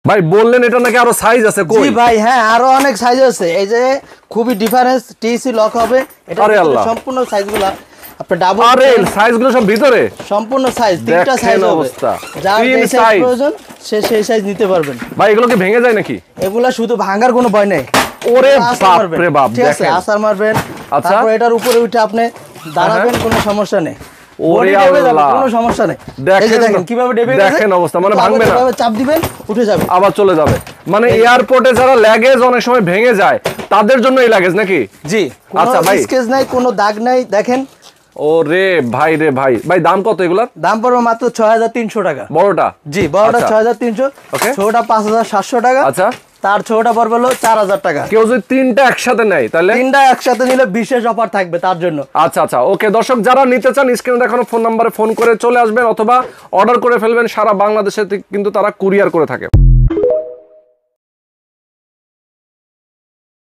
ভাই বললেন এটা নাকি আরো সাইজ আছে কই? জি ভাই হ্যাঁ আরো অনেক সাইজ আছে এই যে খুবই ডিফারেন্স টিসি লক হবে এটা সম্পূর্ণ সাইজগুলো আপনি ডাবল আরে সাইজগুলো সব ভিতরে সম্পূর্ণ সাইজ তিনটা সাইজ হবে যার যে সাইজ প্রয়োজন সে সেই সাইজ নিতে পারবেন ভাই এগুলো কি ভেঙে যায় নাকি? এগুলা শুধু ভাঙার কোনো ভয় নাই ওরে বাপ রে বাপ দেখেন আসার মারবেন তারপর এটার উপরে উঠে আপনি দাঁড়াবেন কোনো সমস্যা নেই ওরে আল্লাহ কোনো সমস্যা নেই এই যে দেখেন কিভাবে ডেবে গেছে দেখেন অবস্থা মানে ভাঙবে না চাপ দিবেন উঠে যাবে আবার চলে যাবে মানে এয়ারপোর্টে যারা লাগেজ অনেক সময় ভেঙে যায় তাদের জন্য এই লাগেজ নাকি? জি আচ্ছা ভাই স্কেচ নাই কোনো দাগ নাই দেখেন ওরে ভাই রে ভাই ভাই দাম কত এগুলার? দাম পড়বে মাত্র ৬৩০০ টাকা বড়টা? জি বড়টা ৬৩০০ ছোটটা ৫৭০০ টাকা আচ্ছা তার ছোটটা পড়বে হলো ৪০০০ টাকা কেউ যদি তিনটা একসাথে নেয় তাহলে তিনটা একসাথে নিলে বিশেষ অফার থাকবে তার জন্য আচ্ছা আচ্ছা ওকে দর্শক যারা নিতে চান স্ক্রিনে দেখানো ফোন নম্বরে ফোন করে চলে আসবেন অথবা অর্ডার করে ফেলবেন সারা বাংলাদেশে কিন্তু তারা কুরিয়ার করে থাকে